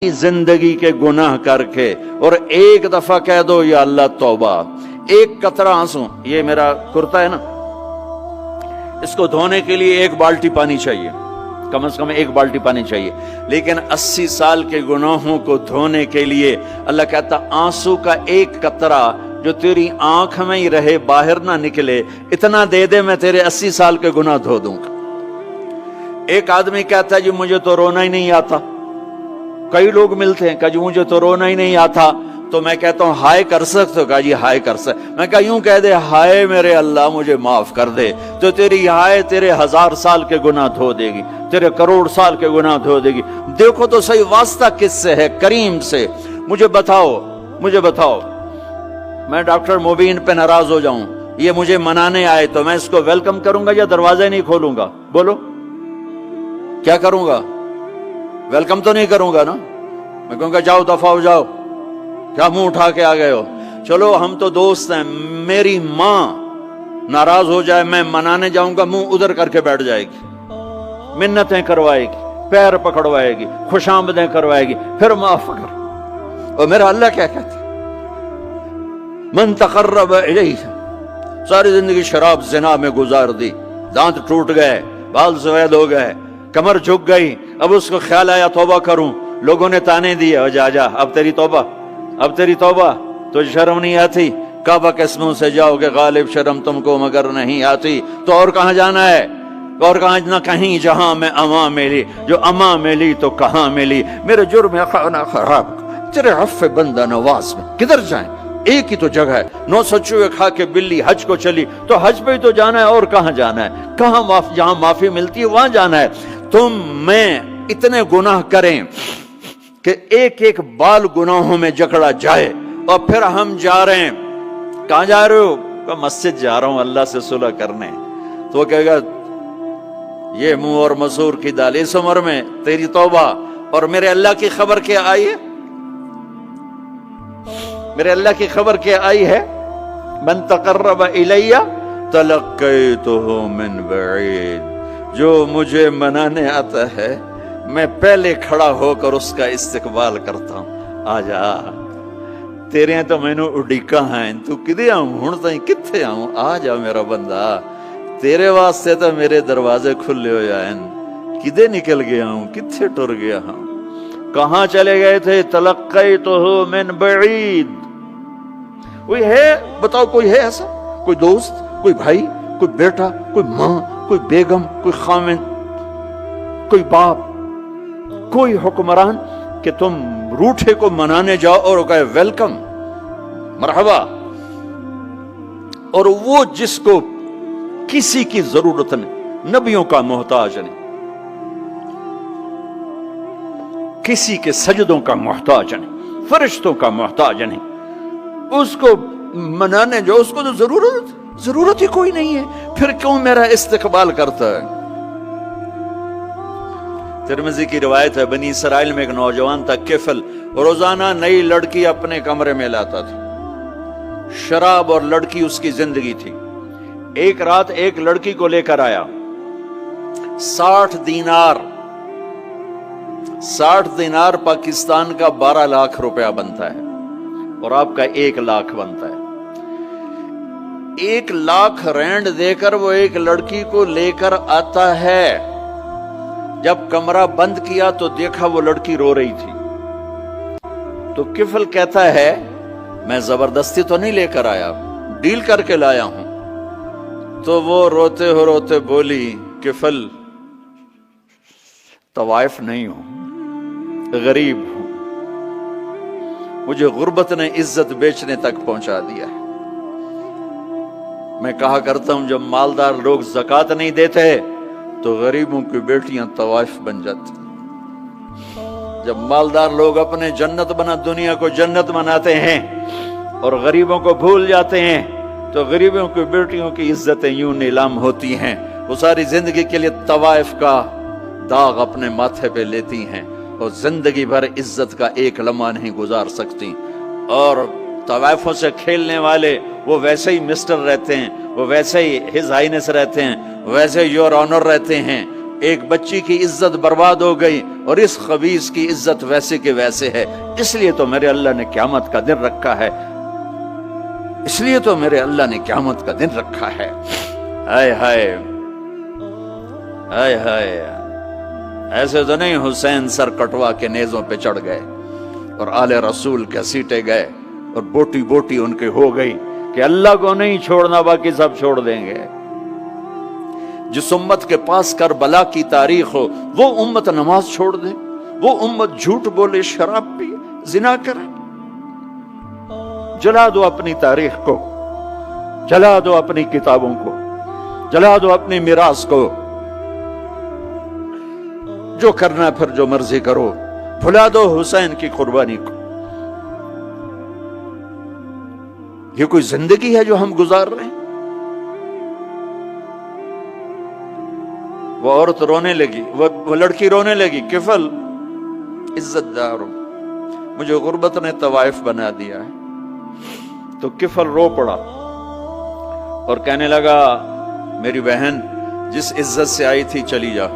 जिंदगी के गुनाह करके और एक दफा कह दो या अल्लाह तौबा, एक कतरा आंसू, ये मेरा कुर्ता है ना, इसको धोने के लिए एक बाल्टी पानी चाहिए, कम से कम एक बाल्टी पानी चाहिए, लेकिन 80 साल के गुनाहों को धोने के लिए अल्लाह कहता आंसू का एक कतरा जो तेरी आंख में ही रहे, बाहर ना निकले, इतना दे दे मैं तेरे 80 साल के गुनाह धो दूंगा। एक आदमी कहता है जी मुझे तो रोना ही नहीं आता। कई लोग मिलते हैं, कहा जी मुझे तो रोना ही नहीं आता, तो मैं कहता हूं हाय कर सकते हो? कहा जी हाय कर सकते। मैं कहा यूं कह दे हाय मेरे अल्लाह मुझे माफ कर दे, तो तेरी हाय तेरे 1000 साल के गुनाह धो देगी, तेरे करोड़ साल के गुनाह धो देगी। देखो तो सही वास्ता किससे है? करीम से। मुझे बताओ मैं डॉक्टर मुबीन पे नाराज हो जाऊं, ये मुझे मनाने आए, तो मैं इसको वेलकम करूंगा या दरवाजा नहीं खोलूंगा? बोलो क्या करूंगा? वेलकम तो नहीं करूंगा ना, मैं कहूंगा जाओ दफा हो जाओ, क्या मुंह उठा के आ गए हो? चलो हम तो दोस्त हैं, मेरी माँ नाराज हो जाए, मैं मनाने जाऊंगा, मुंह उधर करके बैठ जाएगी, मिन्नतें करवाएगी, पैर पकड़वाएगी, खुशामदें करवाएगी, फिर माफ कर। और मेरा अल्लाह क्या कहता है? मन तकर्रब इलैहि, सारी जिंदगी शराब जिना में गुजार दी, दांत टूट गए, बाल सफेद हो गए, कमर झुक गई, अब उसको ख्याल आया तौबा करूं, लोगों ने ताने दिए, जा अब तेरी तौबा, तो शर्म नहीं आती? काबा के मुंह से जाओगे गालिब, शर्म तुमको मगर नहीं आती, तो और कहां जाना है? और कहां ना कहीं जहां में अमा मिली, जो अमा मिली तो कहां मिली, मेरे जुर्म खाना खराब तेरे अफ़्फ़े बंदा नवाज में किधर जाएं? एक ही तो जगह है, 900 चूहे खा के बिल्ली हज को चली, तो हज पे ही तो जाना है, और कहां जाना है? कहां जहां माफी मिलती है वहां जाना है। तुम मैं इतने गुनाह करें कि एक एक बाल गुनाहों में जकड़ा जाए, और फिर हम जा रहे हैं, कहां जा रहे हो? मस्जिद जा रहा हूं अल्लाह से सुलह करने। तो वो कहेगा ये मुंह और मसूर की दाल, इस उम्र में तेरी तौबा, और मेरे अल्लाह की खबर क्या आई है? मेरे अल्लाह की खबर क्या आई है? मन तकर्रब इलैया तलक्कैतुहु मिन बईद, जो मुझे मनाने आता है मैं पहले खड़ा होकर उसका इस्तकबाल करता हूं। आजा तेरे तो मैनू उड़ीका है, तू किदे आऊं हुण ताईं, किथे आऊं? आ जा मेरा बंदा, तेरे वास्ते तो मेरे दरवाजे खुले हो जाए, किदे निकल गया हूं, किथे टुर गया हूं, कहां चले गए थे? तलक्कैतुहु मिन बईद। कोई है बताओ, कोई है ऐसा? कोई दोस्त, कोई भाई, कोई बेटा, कोई माँ, कोई बेगम, कोई खामिन, कोई बाप, कोई हुक्मरान कि तुम रूठे को मनाने जाओ और कहे वेलकम, मरहबा, और वो जिसको किसी की जरूरत नहीं, नबियों का मोहताज नहीं, किसी के सजदों का मोहताज नहीं, फरिश्तों का मोहताज नहीं, उसको मनाने जाओ, उसको तो जरूरत ही कोई नहीं है, फिर क्यों मेरा इस्तकबाल करता है? तिरमिज़ी की रिवायत है, बनी इसराइल में एक नौजवान था किफल, रोजाना नई लड़की अपने कमरे में लाता था, शराब और लड़की उसकी जिंदगी थी। एक रात एक लड़की को लेकर आया, 60 दिनार पाकिस्तान का 12 लाख रुपया बनता है, और आपका 1 लाख बनता है। 1 लाख रैंड देकर वो एक लड़की को लेकर आता है। जब कमरा बंद किया तो देखा वो लड़की रो रही थी, तो किफल कहता है मैं जबरदस्ती तो नहीं लेकर आया, डील करके लाया हूं। तो वो रोते बोली किफल तवाइफ नहीं हूं, गरीब हूं, मुझे गुर्बत ने इज्जत बेचने तक पहुंचा दिया है। मैं कहा करता हूं जब मालदार लोग ज़कात नहीं देते तो गरीबों की बेटियां तवाइफ बन जाती। जब मालदार लोग अपने दुनिया को जन्नत बनाते हैं और गरीबों को भूल जाते हैं, तो गरीबों की बेटियों की इज्जतें यूं नीलाम होती हैं। वो सारी जिंदगी के लिए तवाइफ का दाग अपने माथे पे लेती हैं, और जिंदगी भर इज्जत का एक लम्हा नहीं गुजार सकती। और तवाइफों से खेलने वाले वो वैसे ही मिस्टर रहते हैं, वो वैसे ही हिज हाइनेस रहते हैं, वैसे योर ऑनर रहते हैं, ایک بچی کی عزت برباد ہو گئی اور اس خبیث کی عزت ویسے کے ویسے ہے، اس لیے تو میرے اللہ نے قیامت کا دن رکھا ہے، اس لیے تو میرے اللہ نے قیامت کا دن رکھا ہے۔ ہائے ہائے ہائے ہائے، ایسے تو نہیں حسین سر کٹوا کے نیزوں پہ چڑھ گئے اور آل رسول کے سیٹے گئے اور بوٹی بوٹی ان کے ہو گئی کہ اللہ کو نہیں چھوڑنا باقی سب چھوڑ دیں گے۔ جس امت کے پاس کربلا کی تاریخ ہو وہ امت نماز چھوڑ دے، وہ امت جھوٹ بولے، شراب پی، زنا کرے۔ جلا دو اپنی تاریخ کو، جلا دو اپنی کتابوں کو، جلا دو اپنی میراث کو، جو کرنا ہے پھر جو مرضی کرو، بھلا دو حسین کی قربانی کو۔ یہ کوئی زندگی ہے جو ہم گزار رہے ہیں؟ وہ عورت رونے لگی، وہ لڑکی رونے لگی، کفل عزت دار ہو، مجھے غربت نے طوائف بنا دیا ہے۔ تو کفل رو پڑا اور کہنے لگا میری بہن جس عزت سے آئی تھی چلی جا،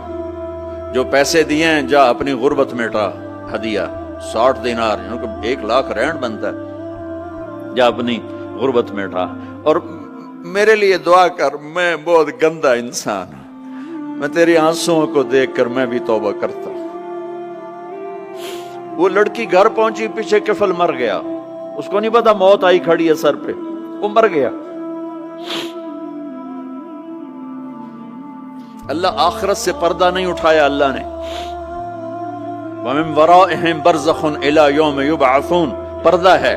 جو پیسے دیے ہیں جا اپنی غربت مٹا، ہدیہ 60 دینار، 1 لاکھ رینڈ بنتا ہے، جا اپنی غربت مٹا، اور میرے لیے دعا کر، میں بہت گندا انسان ہوں، میں تیری آنسوؤں کو دیکھ کر میں بھی توبہ کرتا ہوں۔ وہ لڑکی گھر پہنچی، پیچھے کفل مر گیا، اس کو نہیں پتا موت آئی کھڑی ہے سر پہ، وہ مر گیا۔ اللہ آخرت سے پردہ نہیں اٹھایا اللہ نے۔ وَمِن وَرَائِهِمْ بَرْزَخٌ إِلَى يَوْمِ يُبْعَثُونَ، پردہ ہے،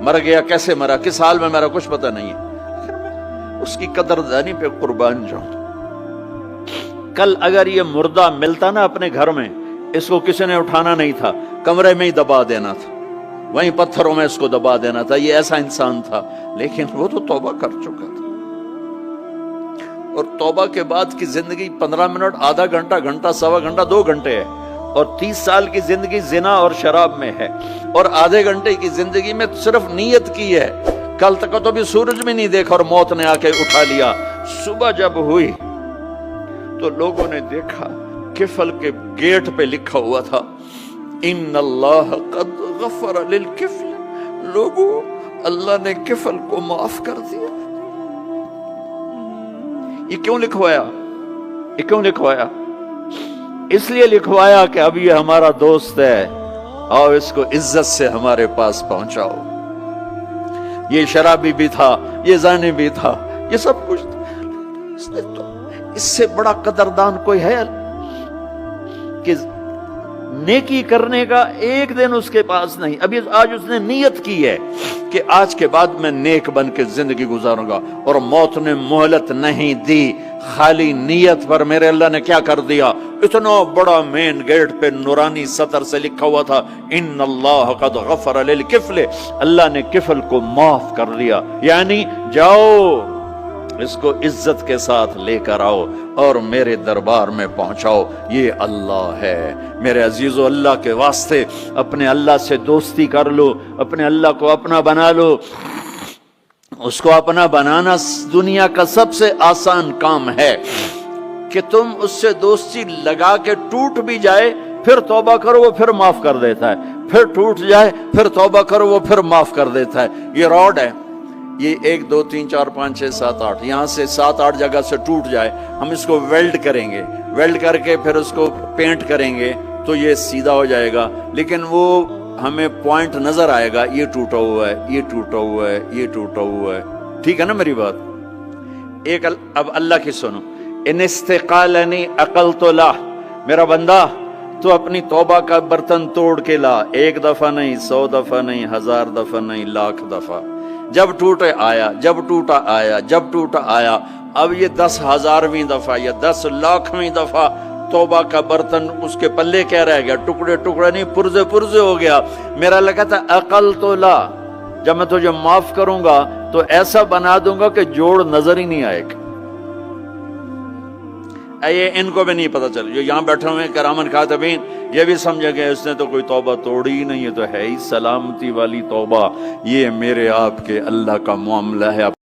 مر گیا کیسے مرا، کس حال میں مرا کچھ پتہ نہیں ہے، اس کی قدردانی پہ قربان جاؤں۔ کل اگر یہ مردہ ملتا نا اپنے گھر میں، اس کو کسی نے اٹھانا نہیں تھا، کمرے میں ہی دبا دینا تھا، وہیں پتھروں میں اس کو دبا دینا تھا، یہ ایسا انسان تھا، لیکن وہ تو توبہ کر چکا تھا۔ اور توبہ کے بعد کی زندگی 15 منٹ، آدھا گھنٹہ، گھنٹہ، سوا گھنٹہ، 2 گھنٹے ہے، اور 30 سال کی زندگی زنا اور شراب میں ہے، اور آدھے گھنٹے کی زندگی میں صرف نیت کی ہے۔ کل تک تو بھی سورج میں نہیں دیکھا اور موت نے آ کے اٹھا لیا۔ صبح جب ہوئی تو لوگوں نے دیکھا کفل کے گیٹ پہ لکھا ہوا تھا ان اللہ قد غفر للکفل، لوگوں اللہ نے کفل کو معاف کر دیا۔ یہ کیوں لکھوایا؟ یہ کیوں لکھوایا؟ اس لیے لکھوایا کہ اب یہ ہمارا دوست ہے، آؤ اس کو عزت سے ہمارے پاس پہنچاؤ۔ یہ شرابی بھی تھا، یہ زانی بھی تھا، یہ سب کچھ تھا۔ اس سے بڑا قدردان کوئی ہے کہ نیکی کرنے کا ایک دن اس کے پاس نہیں؟ ابھی آج اس نے نیت کی ہے کہ آج کے بعد میں نیک بن کے زندگی گزاروں گا، اور موت نے مہلت نہیں دی، خالی نیت پر میرے اللہ نے کیا کر دیا، اتنا بڑا مین گیٹ پہ نورانی سطر سے لکھا ہوا تھا ان اللہ قد غفر للکفل، اللہ نے کفل کو معاف کر دیا، یعنی جاؤ اس کو عزت کے ساتھ لے کر آؤ اور میرے دربار میں پہنچاؤ، یہ اللہ ہے۔ میرے عزیزو، اللہ کے واسطے اپنے اللہ سے دوستی کر لو، اپنے اللہ کو اپنا بنا لو۔ اس کو اپنا بنانا دنیا کا سب سے آسان کام ہے کہ تم اس سے دوستی لگا کے ٹوٹ بھی جائے پھر توبہ کرو وہ پھر معاف کر دیتا ہے، پھر ٹوٹ جائے پھر توبہ کرو وہ پھر معاف کر دیتا ہے۔ یہ راڈ ہے، یہ 1 2 3 4 5 6 7 8 یہاں سے 7 8 جگہ سے ٹوٹ جائے، ہم اس کو ویلڈ کریں گے، ویلڈ کر کے پھر اس کو پینٹ کریں گے تو یہ سیدھا ہو جائے گا، لیکن وہ ہمیں پوائنٹ نظر آئے گا، یہ ٹوٹا ہوا ہے، یہ ٹوٹا ہوا ہے، یہ ٹوٹا ہوا ہے۔ ٹھیک ہے نا میری بات؟ ایک اب اللہ کی سنو، ان استقالنی عقلت لا، میرا بندہ تو اپنی توبہ کا برتن توڑ کے لا، 1 دفعہ نہیں، 100 دفعہ نہیں، 1000 دفعہ نہیں، 1,00,000 دفعہ، جب ٹوٹے آیا، جب ٹوٹا آیا، جب ٹوٹا آیا۔ اب یہ 10,000ویں دفعہ یا 10,00,000ویں دفعہ توبہ کا برتن اس کے پلے کیا رہ گیا؟ ٹکڑے ٹکڑے نہیں، پرزے پرزے ہو گیا۔ میرا لگا تھا عقل تو لا، جب میں تجھے معاف کروں گا تو ایسا بنا دوں گا کہ جوڑ نظر ہی نہیں آئے گا۔ یہ ان کو بھی نہیں پتا چل، جو یہاں بیٹھے ہوئے کرامن کاتبین یہ بھی سمجھے گئے اس نے تو کوئی توبہ توڑی ہی نہیں، ہے تو ہے ہی سلامتی والی توبہ۔ یہ میرے آپ کے اللہ کا معاملہ ہے۔